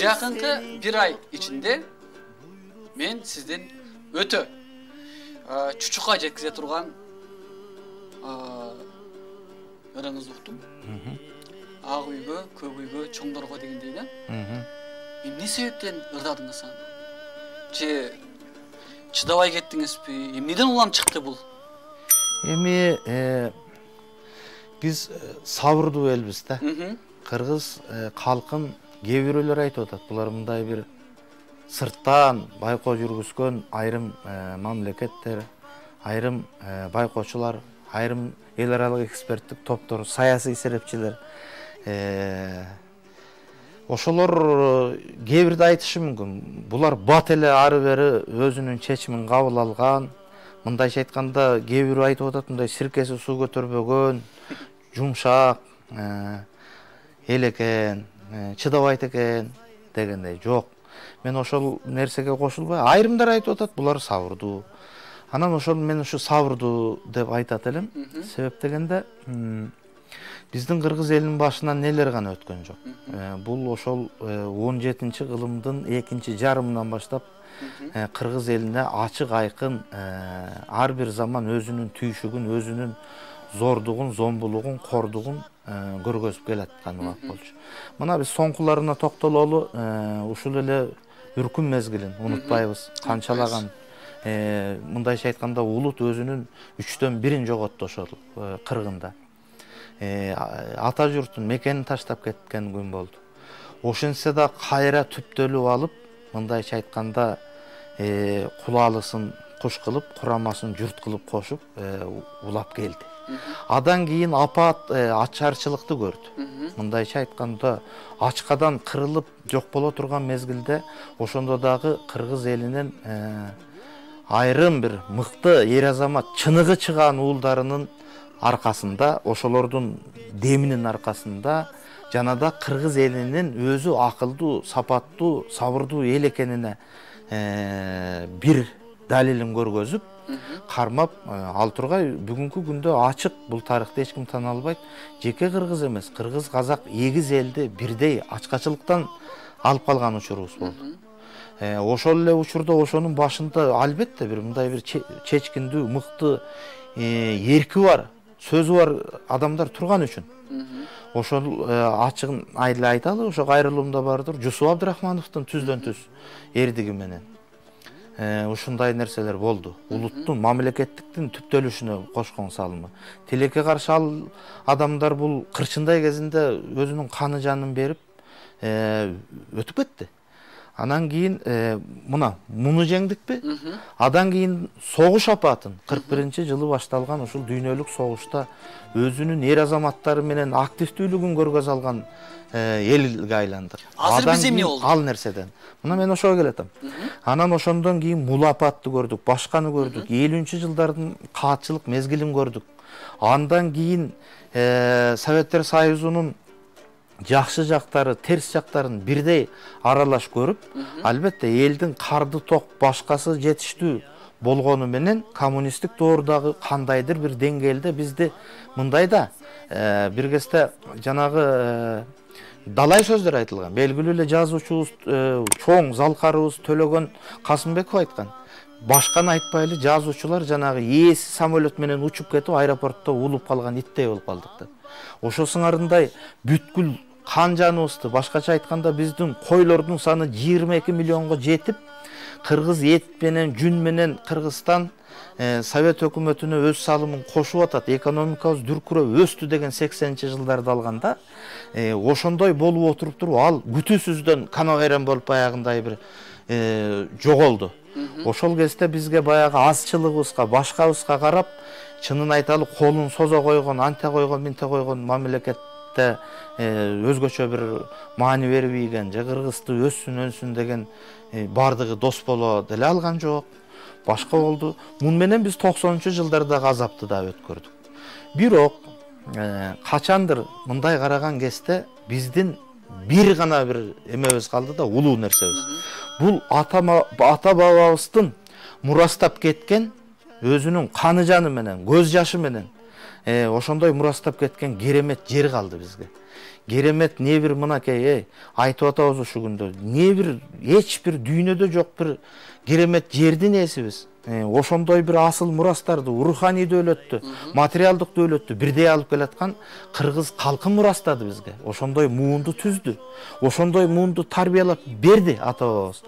Жақынғы bir ay içinde men sizden öte çuçuğa жеткізе тұрған ырыңызды ұқтым. Ақ үйге, көк үйге, чоңдарға дегендей да. Не себептен ырдадыңыз аны? Же чыдабай кеттіңіз бе? Неден улам шықты бұл? Эми биз сабырдуу элбиз да. Кыргыз калкын кээ бирөөлөр айтып атат. Булар мындай бир сырттан байкоо жүргүзгөн айрым мамлекеттер, айрым байкоочулар, айрым эл аралык эксперттик топтор, саясий серепчилер ошолор кээ бирде айтышы мүмкүн. Булар бат эле ары бери өзүнүн чечимин кабыл алган. Мындайча айтканда кээ бирөө айтып атат, мындай сиркеси суу көтөрбөгөн, жумшак эл экен, чыдабайт экен дегендей. Жок. Мен ошол нерсеге кошулбай, айрымдар айтып атат, булар сабырдуу. Анан ошол мен ушу сабырдуу деп айтат элем. Себеп дегенде биздин кыргыз элинин башынан нелер гана өткөн жок. Бул ошол 17-кылымдын 2-жарымынан баштап кыргыз элине ачык айкын ар бир заман өзүнүн түйшүгүн, өзүнүн зордугун, зомбулугун, кордугун көргөзүп келаткан убак болчу. Мына биз соңкуларына токтололу, ушул эле үркүн мезгилин унутпайбыз. Канчалаган мындайча айтканда улут өзүнүн 1/3 жоготту ошол кыргында. Ата журтун мекенин таштап кеткен күн болду. Ошентсе да кайра түптөлүп алып, мындайча айтканда кулалысын куш кылып, курамасын журт кылып кошуп улап келди. Адан кийин апат ачарчылыкты көрдү. Мындайча айтканда ачкадан кырылып жок боло турган мезгилде ошондо дагы кыргыз элинин айрым бир мыкты эр азамат чыныгы чыган уулдарынын аркасында, ошолордун деминин аркасында жанада кыргыз элинин өзү акылдуу, сапаттуу, сабырдуу эл экенине бир далилин көргөзүп, кармап ал тургай бүгүнкү күндө ачык, бул тарыхты эч ким тана албайт. Жеке кыргыз эмес, кыргыз, казак, эгиз элди бирдей ачкачылыктан алып калган учурубуз болду. Ошол эле учурда ошонун башында албетте бир мындай бир чечкиндүү, мыкты, эрки бар, сөзү бар адамдар турган үчүн. Ошол ачыгын эле айталы, ошо кайрылуумда бардыр, Жусуп Абдрахмановдун түздөн-түз эрдиги менен. Ушундай нерселер болду. Улуттун, мамлекеттиктин түптөлүшүнө кошкон салымы. Тилекке каршы ал адамдар бул кырчындай кезинде өзүнүн каны жанын берип өтүп кетти. Анан кийин муну жеңдикпи? Адан кийин согуш апатын 41-жылы башталган ушул дүйнөлүк согушта өзүнүн эр азаматтары менен активдүүлүгүн көргөзө алган элге айланды. Азыр биз эмне болду? Ал нерседен. Мына мен ошого келетем. Анан ошондон кийин мул апатты көрдүк, башканы көрдүк, 50-жылдардын каатчылык мезгилин көрдүк. Андан кийин Советтер Союзунун жакшы жактары, терс жактарын бирдей аралаш көрүп, албетте элдин карды ток башкасы жетиштүү болгону менен коммунисттик доордагы кандайдыр бир деңгээлде бизди мындайда бир кезде жанагы далай сөздөр айтылган. Белгилүү эле жазуучубуз, чоң залкарыбыз Төлөгөн Касымбеков айткан. Башканы айтпай эле жазуучулар жанагы ээси самолет менен учуп кетип аэропортто улуп калган иттей болуп калдык деп. Ошо сыңарындай бүткүл кан жаныбызды, башкача айтканда биздин койлордун саны 22 миллионго жетип, кыргыз эт менен, жүн менен Кыргызстан Совет өкмөтүнө өз салымын кошуп атат, экономикабыз дүркүрөп өстү деген 80-жылдарды алганда, ошондой болуп отуруп туруп, ал күтүүсүздөн канабайран болуп аягындай бир жоголду. Ошол кезде бизге баягы азчылыгыбызга, башкабызга карап, чынын айталы колун созо койгон, анте койгон, минте койгон мамлекетте өзгөчө бир маани бербейген, же кыргызды өссүн деген бардыгы дос боло деле алган жок. Башка болду. Мун менен биз 90-жылдарда азапты да өткөрдүк. Бирок качандыр мындай караган кезде биздин бир гана бир эмебиз калды да, улуу нерсебиз. Бул ата бабабыздын мурастап кеткен өзүнүн каны жаны менен, көз жашы менен ошондой мурастап кеткен керемет жер калды бизге. Керемет не бир мынакей айтып атабыз ушул күндө. Не бир эч бир дүйнөдө жок бир керемет жердин ээсибиз. Ошондой бир асыл мурастарды, руханий дөөлөттү, материалдык дөөлөттү бирдей алып келаткан кыргыз калкы мурастады бизге. Ошондой муунду түздү. Ошондой муунду тарбиялап берди ата-бабабыз.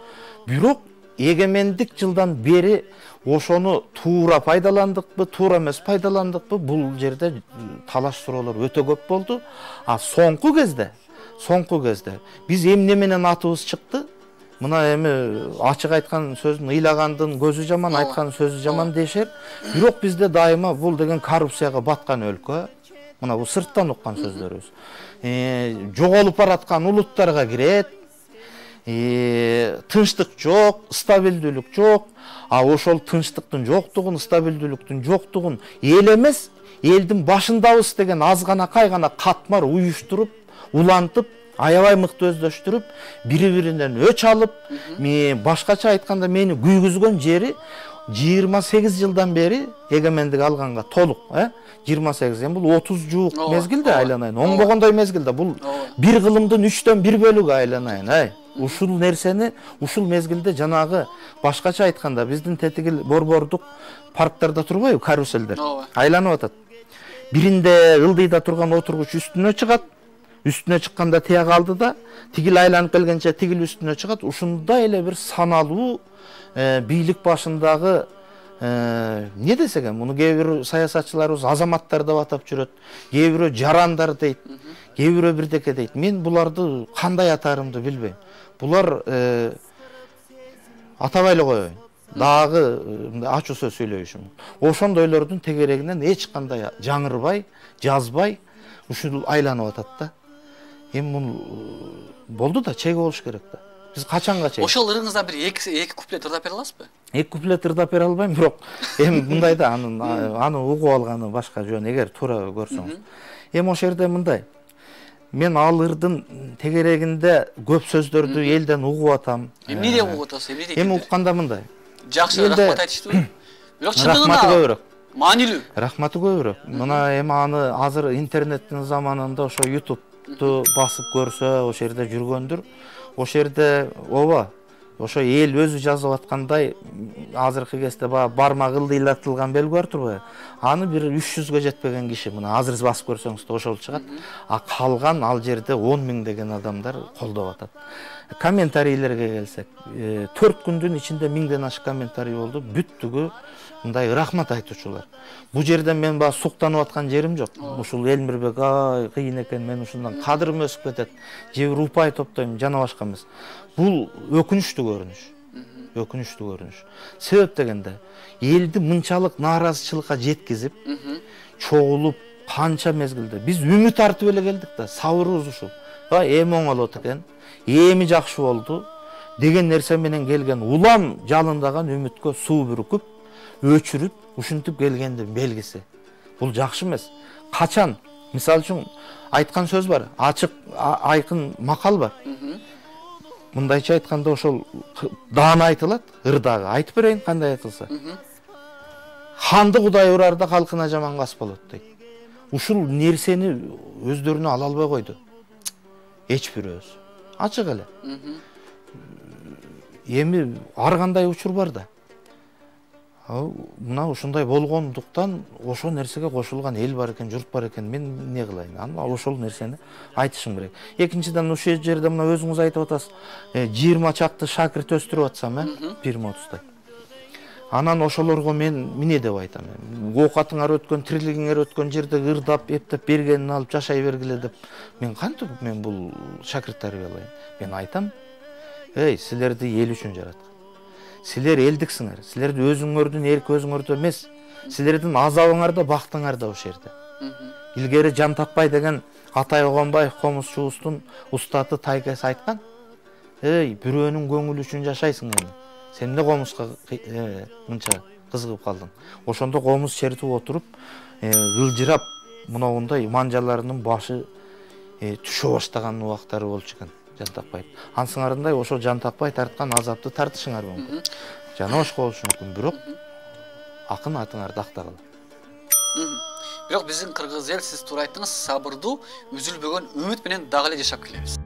Бирок эгемендик жылдан бери ошону туура пайдаландыкпы, туура эмес пайдаландыкпы, бул жерде талаш суроолор өтө көп болду. Соңку кезде биз эмне менен атыбыз чыкты? Мына эми ачык айткан сөздүн ыйлагандын көзү жаман, айткан сөзү жаман дешер. Бирок бизде дайыма бул деген коррупцияга баткан өлкө. Мына бул сырттан уккан сөздөрүбүз. Жоголуп бараткан улуттарга кирет. Тынчтык жок, стабилдүүлүк жок. Ошол тынчтыктын жоктугун, стабилдүүлүктүн жоктугун эл эмес, элдин башындабыз деген азгана кайгана катмар уюштуруп, улантып, аябай мыкты өздөштүрүп, бири-биринен өч алып, башкача айтканда мени күйгүзгөн жери 28 жылдан бери эгемендик алганга толук, 28, эми бул 30 жуук мезгилде айланайын. Оңбогондой мезгилде бул бир кылымдын 3төн 1 бөлүгү айланайын, Ушул нерсени ушул мезгилде жанагы башкача айтканда биздин тетигил борбордук парктарда турбайбы, каруселдер айланып атат. Биринде ылдыйда турган отургуч үстүнө чыгат. Үстүнө чыкканда тияк алды да, тигил айланып келгенче тигил үстүнө чыгат. Ушундай эле бир саналуу бийлик башындагы не десек эми, муну кээ бир саясатчыларыбыз азаматтар деп атап жүрөт, кээ бирөө жарандар дейт, кээ бирөө бирдеке дейт. Мен буларды кандай атаарымды билбейм. Булар атабай эле коеюн. Дагы ачуу сөз сүйлөйүшүм. Ошондойлордун тегерегинен эч кандай жаңырбай, жазбай ушул айланып атат да. Эми бул болду да, чеги болуш керек да. Биз качанга чейин? Ошол ырыңыздан бир эки куплет ырдап бере аласызбы? Эки куплет ырдап бере албайм, бирок эми мындай да, аны угуп алганы башка жөн, эгер туура көрсөңүз. Эми ошол жерде мындай. Мен ал ырдын тегерегинде көп сөздөрдү элден угуп атам. Эмне деп угуп атасыз? Эми укканда мындай. Жакшы, рахмат айтыштыбы? Бирок чындыгында рахматы көбүрөөк. Маанилүү. Рахматы көбүрөөк. Мына эми аны азыр интернеттин заманында ошо YouTube'ду басып көрсө, ошол жерде жүргөндүр. Ошол жерде ошо эл өзү жазып аткандай, азыркы кезде бармак ылдыйлатылган белги бар турбайбы? Аны бир 300гө жетпеген киши, мына азыр басып көрсөңүз да ошол чыгат. Калган ал жерде 10 000 деген адамдар колдоп атат. Комментарийлерге келсек, 4 күндүн ичинде 1000ден ашык комментарий болду. Бүттүгү мындай рахмат айтуучулар. Бул жерде мен суктанып аткан жерим жок. Ушул Элмирбек кыйын экен, мен ушундан кадырым өсүп кетет. Же бир упай топтойм, жана башка эмес. Бул өкүнүчтүү көрүнүш. Себеп дегенде, элди мынчалык нааразычылыкка жеткизип, чогулуп, канча мезгилде биз үмүт артып эле келдик да, сабырыбыз ушул. Эми оңолот экен, эми жакшы болду деген нерсе менен келген улам жалындаган үмүткө суу бүркүп, өчүрүп, ушинтип келгендин белгиси. Бул жакшы эмес. Качан, мисалы үчүн айткан сөз бар, ачык айкын макал бар. Мындайча айтканда ошол даана айтылат, ырдагы. Айтып берейин кандай айтылса. Ханды Кудай урарда калкына жаман кас болот дейт. Ушул нерсени өздөрүнө ала албай койду. Эч бирөөбүз. Ачык эле. Эми ар кандай учур бар да. Мына ушундай болгондуктан ошол нерсеге кошулган эл бар экен, журт бар экен, мен эмне кылайын? Ошол нерсени айтышым керек. Экинчиден, ушул жерде мына өзүңүз айтып атасыз, 20 чакты шакирт өстүрүп атсам, 20-30тай. Анан ошолорго мен эмне деп айтам? Оокатыңар өткөн, тирилигиңер өткөн жерде ырдап, эптеп бергенин алып жашай бергиле деп. Мен кантип бул шакирт тарбиялайм? Мен айтам, силерди эл үчүн жараткан. Силер элдиксиңер. Силерди өзүңөрдүн эрк өзүңөрдө эмес. Силердин азабыңарда, бактыңарда ошол жерде. Илгери Жан Такпай деген Атай Огонбаев комузчубуздун устаты тайкасы айткан. Бирөөнүн көңүлү үчүн жашайсың эми. Сен эмне комузга мынча кызыгып калдың? Ошондо комуз чертип отуруп, ылжырап, мындай манжаларынын башы түшө баштаган убактары болчу экен. Жан Такпай. Ансыңарындай ошол Жан Такпай тарткан азапты тартышыңар мүмкүн. Жана башка болушу мүмкүн, бирок акын атыңарды актагыла. Бирок биздин кыргыз эл, сиз туура айттыңыз, сабырдуу, үзүлбөгөн үмүт менен дагы эле жашап келебиз.